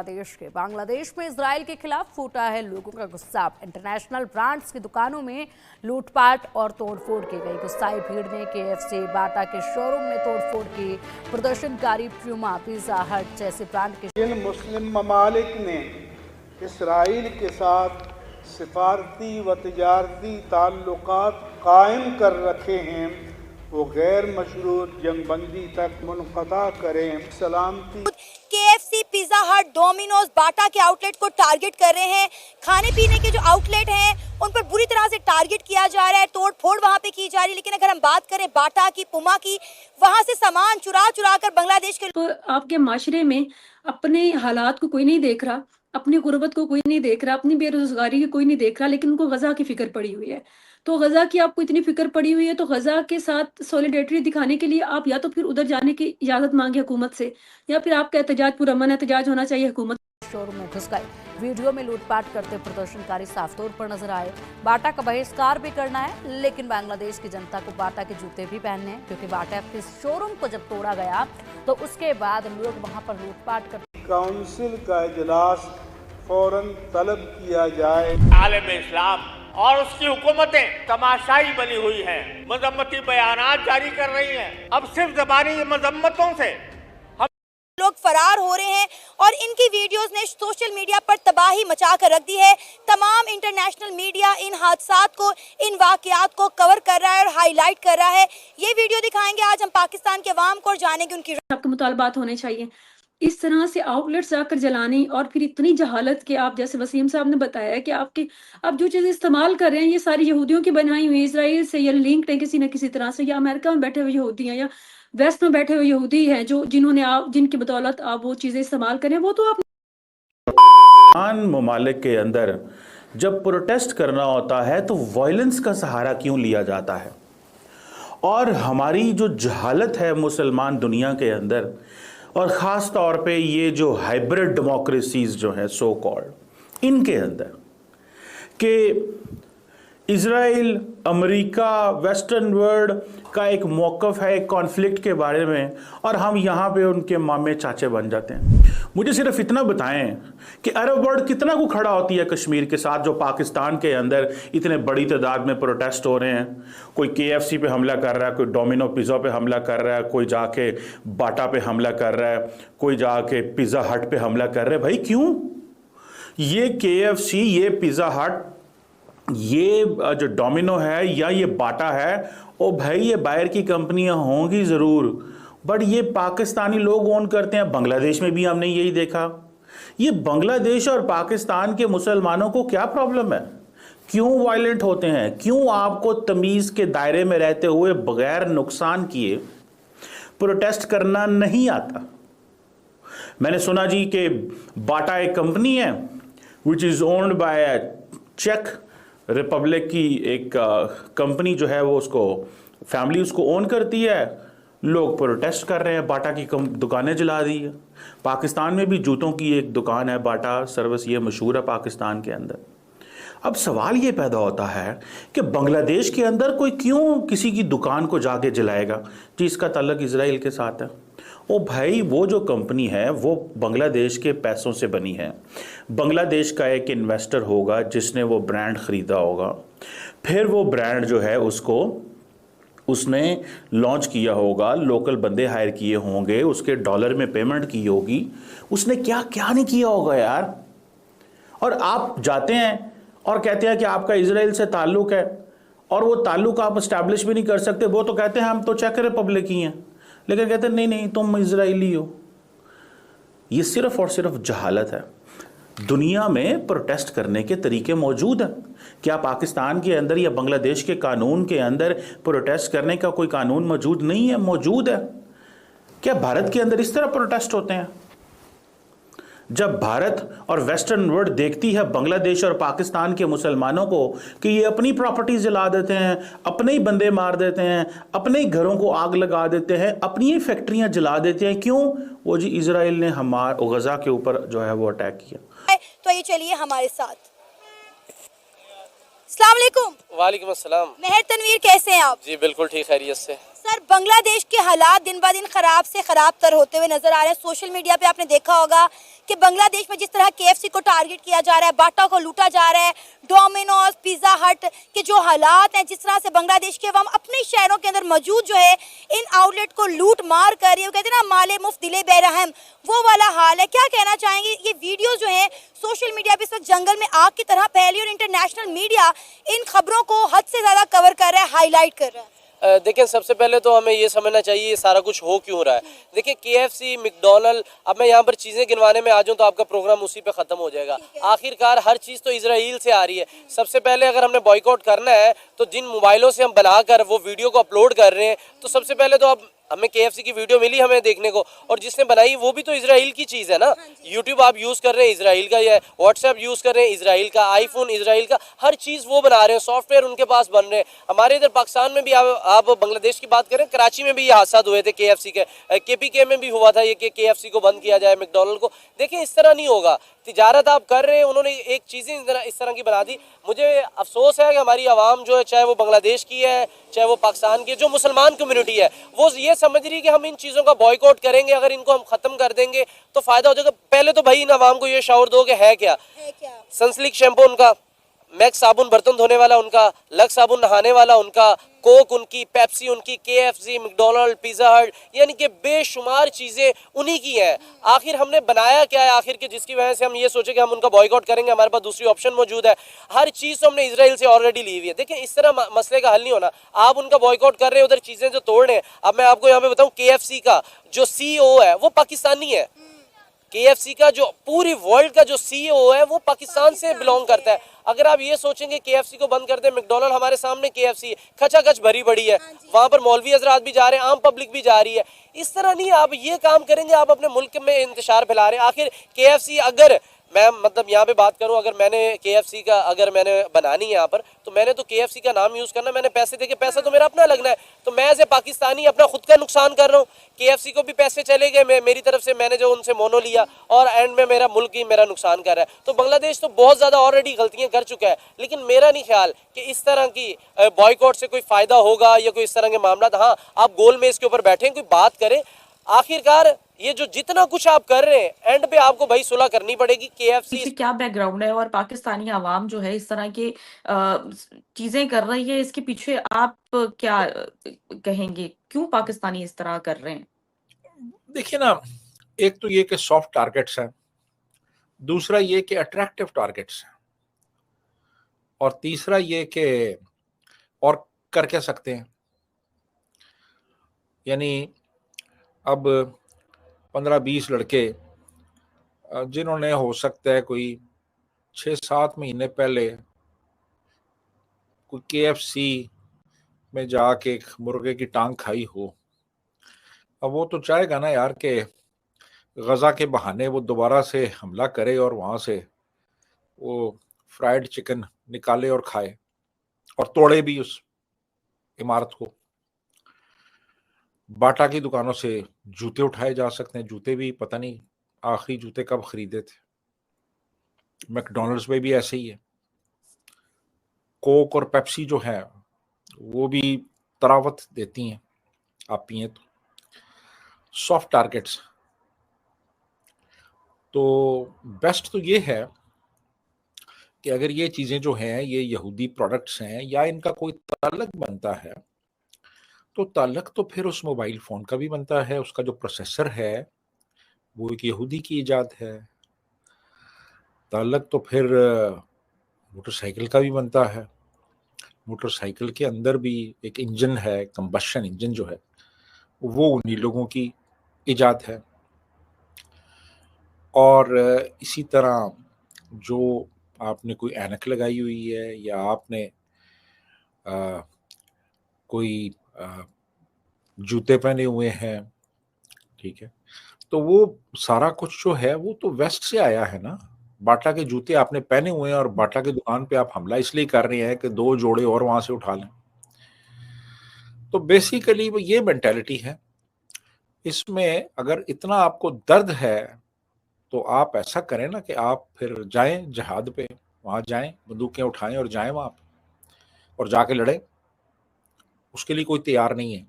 बांग्लादेश में इजराइल के खिलाफ फूटा है लोगों का गुस्सा। इंटरनेशनल ब्रांड्स की दुकानों में लूटपाट और तोड़फोड़ की गई। गुस्साई भीड़ ने केएफसी, बाटा के शोरूम में तोड़फोड़ की। प्रदर्शनकारी प्यूमा, पिज्जा हट जैसे ब्रांड के जिन मुस्लिम ममालिक ने इसराइल के साथ सिफारती व तिजारती ताल्लुकात कायम कर रखे हैं वो गैर मशरूत जंगबंदी तक मुनक़ता करें। सलामती केएफसी, पिज्जा हट, डोमिनोज, बाटा के आउटलेट को टारगेट कर रहे हैं। खाने पीने के जो आउटलेट हैं उन पर बुरी तरह से टारगेट किया जा रहा है, तोड़ फोड़ वहां पे की जा रही है। लेकिन अगर हम बात करें बाटा की, पुमा की, वहां से सामान चुरा चुरा कर बांग्लादेश के तो आपके माशरे में अपने हालात को कोई नहीं देख रहा, अपनी गुर्बत को कोई नहीं देख रहा, अपनी बेरोजगारी की कोई नहीं देख रहा, लेकिन उनको गजा की फिक्र पड़ी हुई है। तो गजा की आपको इतनी फिक्र पड़ी हुई है तो गजा के साथ सॉलिडेरिटी दिखाने के लिए आप या तो फिर उधर जाने की इजाजत मांगे हुकूमत से, या फिर आपका एहतजाज पुरअमन एहतजाज होना चाहिए हुकूमत। शोरूम में घुस गए। वीडियो में लूटपाट करते प्रदर्शनकारी साफ तौर पर नजर आए। बाटा का बहिष्कार भी करना है, लेकिन बांग्लादेश की जनता को बाटा के जूते भी पहनने हैं, क्योंकि बाटा के शोरूम को जब तोड़ा गया तो उसके बाद लोग वहां पर लूटपाट करते। काउंसिल का इजलास फौरन तलब किया जाए। आलम इस्लाम और उसकी हुकूमतें तमाशाई बनी हुई हैं, मजम्मती बयानात जारी कर रही हैं। अब सिर्फ ज़बानी मजम्मतों से लोग फरार हो रहे हैं और इनकी वीडियोस ने सोशल मीडिया पर तबाही मचा कर रख दी है। तमाम इंटरनेशनल मीडिया इन हादसात को, इन वाकयात को कवर कर रहा है और हाईलाइट कर रहा है। ये वीडियो दिखाएंगे आज हम पाकिस्तान के अवाम को और जानेंगे उनकी आपके मुतालबात होने चाहिए। इस तरह से आउटलेट्स जाकर जलाने और फिर इतनी जहालत के, आप जैसे वसीम साहब ने बताया कि आपके आप जो चीज़ें इस्तेमाल कर रहे हैं ये सारी यहूदियों की बनाई हुई, इसराइल से ये लिंक्ड है किसी न किसी तरह से, या अमेरिका में बैठे हुए यहूदी हैं या वेस्ट में बैठे हुए यहूदी हैं जो जिनकी बदौलत आप वो चीज़ें इस्तेमाल करें, वो तो आप ममालिक के अंदर जब प्रोटेस्ट करना होता है तो वायलेंस का सहारा क्यों लिया जाता है? और हमारी जो जहालत है मुसलमान दुनिया के अंदर, और ख़ास तौर पे ये जो हाइब्रिड डेमोक्रेसीज जो है सो कॉल्ड, इनके अंदर कि इज़राइल, अमेरिका, वेस्टर्न वर्ल्ड का एक मौक़िफ़ है एक कॉन्फ्लिक्ट के बारे में, और हम यहाँ पे उनके मामे चाचे बन जाते हैं। मुझे सिर्फ इतना बताएं कि अरब वर्ल्ड कितना को खड़ा होती है कश्मीर के साथ, जो पाकिस्तान के अंदर इतने बड़ी तादाद में प्रोटेस्ट हो रहे हैं। कोई केएफसी पे हमला कर रहा है, कोई डोमिनो पिज़्ज़ा पे हमला कर रहा है, कोई जाके बाटा पे हमला कर रहा है, कोई जाके पिज़्ज़ा हट पे हमला कर रहा है। भाई क्यों? ये केएफसी, ये पिज़्ज़ा हट, ये जो डोमिनो है या ये बाटा है, ओ भाई ये बाहर की कंपनियां होंगी ज़रूर, बट ये पाकिस्तानी लोग ओन करते हैं। बांग्लादेश में भी हमने यही देखा। ये बांग्लादेश और पाकिस्तान के मुसलमानों को क्या प्रॉब्लम है? क्यों वायलेंट होते हैं? क्यों आपको तमीज़ के दायरे में रहते हुए बगैर नुकसान किए प्रोटेस्ट करना नहीं आता? मैंने सुना जी कि बाटा एक कंपनी है विच इज़ ओन्ड बाय चेक रिपब्लिक की एक कंपनी जो है वो उसको फैमिली उसको ओन करती है। लोग प्रोटेस्ट कर रहे हैं, बाटा की दुकानें जला दी है। पाकिस्तान में भी जूतों की एक दुकान है, बाटा सर्विस, ये मशहूर है पाकिस्तान के अंदर। अब सवाल ये पैदा होता है कि बांग्लादेश के अंदर कोई क्यों किसी की दुकान को जाके जलाएगा जिसका ताल्लुक इजराइल के साथ है? ओ भाई, वो जो कंपनी है वो बांग्लादेश के पैसों से बनी है। बांग्लादेश का एक इन्वेस्टर होगा जिसने वो ब्रांड ख़रीदा होगा, फिर वो ब्रांड जो है उसको उसने लॉन्च किया होगा, लोकल बंदे हायर किए होंगे, उसके डॉलर में पेमेंट की होगी, उसने क्या क्या नहीं किया होगा यार। और आप जाते हैं और कहते हैं कि आपका इजराइल से ताल्लुक़ है, और वो ताल्लुक़ आप इस्टेब्लिश भी नहीं कर सकते। वो तो कहते हैं हम तो चेक रिपब्लिक ही हैं, लेकिन कहते हैं नहीं नहीं तुम इजराइली हो। ये सिर्फ और सिर्फ जहालत है। दुनिया में प्रोटेस्ट करने के तरीके मौजूद हैं। क्या पाकिस्तान के अंदर या बांग्लादेश के कानून के अंदर प्रोटेस्ट करने का कोई कानून मौजूद नहीं है? मौजूद है। क्या भारत के अंदर इस तरह प्रोटेस्ट होते हैं? जब भारत और वेस्टर्न वर्ल्ड देखती है बांग्लादेश और पाकिस्तान के मुसलमानों को कि ये अपनी प्रॉपर्टी जला देते हैं, अपने ही बंदे मार देते हैं, अपने ही घरों को आग लगा देते हैं, अपनी ही फैक्ट्रियां जला देते हैं, क्यों? वो जी इजराइल ने हमारे गजा के ऊपर जो है वो अटैक किया। तो ये चलिए हमारे साथ। अस्सलाम वालेकुम। वालेकुम अस्सलाम। मेहर तनवीर, कैसे हैं आप? जी बिल्कुल ठीक, खैरियत से। सर, बांग्लादेश के हालात दिन ब दिन खराब से खराब तर होते हुए नजर आ रहे हैं। सोशल मीडिया पे आपने देखा होगा कि बांग्लादेश में जिस तरह केएफसी को टारगेट किया जा रहा है, बाटा को लूटा जा रहा है, डोमिनोज, पिज्जा हट के जो हालात हैं, जिस तरह से बांग्लादेश के अवाम अपने शहरों के अंदर मौजूद जो है इन आउटलेट को लूट मार कर रही है, वो कहते हैं ना माले मुफ्त दिले बेरहम, वो वाला हाल है। क्या कहना चाहेंगे? ये वीडियो जो है सोशल मीडिया पे इस वक्त जंगल में आग की तरह फैली और इंटरनेशनल मीडिया इन खबरों को हद से ज्यादा कवर कर रहा है, हाईलाइट कर रहा है। देखिए, सबसे पहले तो हमें ये समझना चाहिए ये सारा कुछ हो क्यों रहा है। देखिए, केएफसी, मैकडॉनल्ड, अब मैं यहाँ पर चीज़ें गिनवाने में आ जाऊँ तो आपका प्रोग्राम उसी पे ख़त्म हो जाएगा। आखिरकार हर चीज़ तो इजराइल से आ रही है। सबसे पहले अगर हमने बॉयकॉट करना है तो जिन मोबाइलों से हम बनाकर वो वीडियो को अपलोड कर रहे हैं, तो सबसे पहले तो अब हमें केएफसी की वीडियो मिली हमें देखने को, और जिसने बनाई वो भी तो इजराइल की चीज़ है ना। यूट्यूब आप यूज़ कर रहे हैं, इजराइल का ही है। व्हाट्सएप यूज़ कर रहे हैं, इजराइल का। आईफोन इजराइल का। हर चीज़ वो बना रहे हैं, सॉफ्टवेयर उनके पास बन रहे हैं। हमारे इधर पाकिस्तान में भी आप बांग्लादेश की बात करें, कराची में भी ये हादसा हुए थे केएफसी के। केपीके में भी हुआ था ये कि केएफसी को बंद किया जाए, मैकडॉनल्ड को। देखिए, इस तरह नहीं होगा। तिजारत आप कर रहे हैं, उन्होंने एक चीज़ें इस तरह की बना दी। मुझे अफसोस है कि हमारी आवाम जो है, चाहे वो बांग्लादेश की है चाहे वो पाकिस्तान की, जो मुसलमान कम्युनिटी है, वो ये समझ रही है कि हम इन चीज़ों का बॉयकॉट करेंगे, अगर इनको हम ख़त्म कर देंगे तो फ़ायदा हो जाएगा। पहले तो भाई इन आवाम को ये शऊर दो कि है क्या। सनसिल्क शैम्पू उनका, मैक्स साबुन बर्तन धोने वाला उनका, लक्स साबुन नहाने वाला उनका, कोक उनकी, पेप्सी उनकी, केएफसी, मैकडॉनल्ड, पिज़्ज़ा हट, यानी कि बेशुमार चीज़ें उन्हीं की हैं। आखिर हमने बनाया क्या है आखिर कि जिसकी वजह से हम ये सोचे कि हम उनका बॉयकॉट करेंगे, हमारे पास दूसरी ऑप्शन मौजूद है। हर चीज़ तो हमने इजराइल से ऑलरेडी ली हुई है। देखिए, इस तरह मसले का हल नहीं होना। आप उनका बॉयकॉट कर रहे हैं, उधर चीज़ें जो तोड़ रहे हैं। अब मैं आपको यहाँ पे बताऊँ, केएफसी का जो सीईओ है वो पाकिस्तानी है। केएफसी का जो पूरी वर्ल्ड का जो सीईओ है वो पाकिस्तान से बिलोंग करता है। अगर आप ये सोचेंगे केएफसी को बंद कर दे, मैकडॉनल्ड हमारे सामने केएफसी है, खचाखच भरी पड़ी है, वहां पर मौलवी हजरात भी जा रहे हैं, आम पब्लिक भी जा रही है। इस तरह नहीं आप ये काम करेंगे, आप अपने मुल्क में इंतशार फैला रहे हैं। आखिर केएफसी, अगर मैं मतलब यहाँ पे बात करूँ, अगर मैंने केएफसी का अगर मैंने बनानी है यहाँ पर, तो मैंने तो केएफसी का नाम यूज़ करना, मैंने पैसे देके, पैसा तो मेरा अपना लगना है। तो मैं एज ए पाकिस्तानी अपना खुद का नुकसान कर रहा हूँ। केएफसी को भी पैसे चले गए मेरी तरफ से, मैंने जो उनसे मोनो लिया, और एंड में मेरा मुल्क ही मेरा नुकसान कर रहा है। तो बांग्लादेश तो बहुत ज़्यादा ऑलरेडी गलतियाँ कर चुका है, लेकिन मेरा नहीं ख्याल कि इस तरह की बॉयकॉट से कोई फ़ायदा होगा या कोई इस तरह के मामला। हाँ, आप गोल में इसके ऊपर बैठें, कोई बात करें। आखिरकार ये जो जितना कुछ आप कर रहे हैं, एंड पे आपको भाई सुलह करनी पड़ेगी। केएफसी पीछे क्या बैकग्राउंड है और पाकिस्तानी आवाम जो है इस तरह की चीजें कर रही है, इसके पीछे आप क्या कहेंगे, क्यों पाकिस्तानी इस तरह कर रहे हैं? देखिए ना, एक तो ये कि सॉफ्ट टारगेट्स हैं, दूसरा ये कि अट्रैक्टिव टारगेट्स हैं, और तीसरा ये कि और कर क्या सकते हैं। यानी अब 15-20 लड़के जिन्होंने हो सकता है कोई 6-7 महीने पहले कोई केएफसी में जाके मुर्गे की टांग खाई हो, अब वो तो चाहेगा ना यार कि गज़ा के बहाने वो दोबारा से हमला करे और वहाँ से वो फ्राइड चिकन निकाले और खाए और तोड़े भी उस इमारत को। बाटा की दुकानों से जूते उठाए जा सकते हैं, जूते भी पता नहीं आखिरी जूते कब खरीदे थे। मैकडॉनल्ड्स में भी ऐसे ही है। कोक और पेप्सी जो है वो भी तरावत देती हैं, आप पिए तो। सॉफ्ट टारगेट्स, तो बेस्ट तो ये है कि अगर ये चीज़ें जो हैं ये यहूदी प्रोडक्ट्स हैं या इनका कोई ताल्लुक बनता है, तो ताल्लुक तो फिर उस मोबाइल फ़ोन का भी बनता है। उसका जो प्रोसेसर है वो एक यहूदी की इजाद है। ताल्लुक तो फिर मोटरसाइकिल का भी बनता है। मोटरसाइकिल के अंदर भी एक इंजन है, कंबशन इंजन जो है वो उन्हीं लोगों की इजाद है। और इसी तरह जो आपने कोई ऐनक लगाई हुई है या आपने कोई जूते पहने हुए हैं, ठीक है, तो वो सारा कुछ जो है वो तो वेस्ट से आया है ना। बाटा के जूते आपने पहने हुए हैं और बाटा की दुकान पे आप हमला इसलिए कर रहे हैं कि 2 जोड़े और वहां से उठा लें। तो बेसिकली वो ये मेंटालिटी है। इसमें अगर इतना आपको दर्द है तो आप ऐसा करें ना कि आप फिर जाएं जिहाद पे, वहां जाएं, बंदूकें उठाएं और जाएं वहां पे और जाके लड़ें। उसके लिए कोई तैयार नहीं है।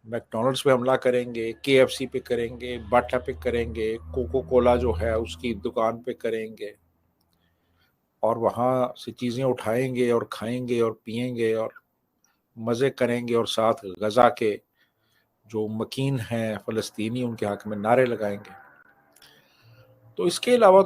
मैकडॉनल्ड्स पे हमला करेंगे, केएफसी पे करेंगे, बाटा पे करेंगे, कोको कोला जो है उसकी दुकान पे करेंगे और वहाँ से चीज़ें उठाएंगे और खाएंगे और पिएंगे और मज़े करेंगे और साथ गज़ा के जो मकीन हैं फ़लस्तीनी उनके हक़ में नारे लगाएंगे। तो इसके अलावा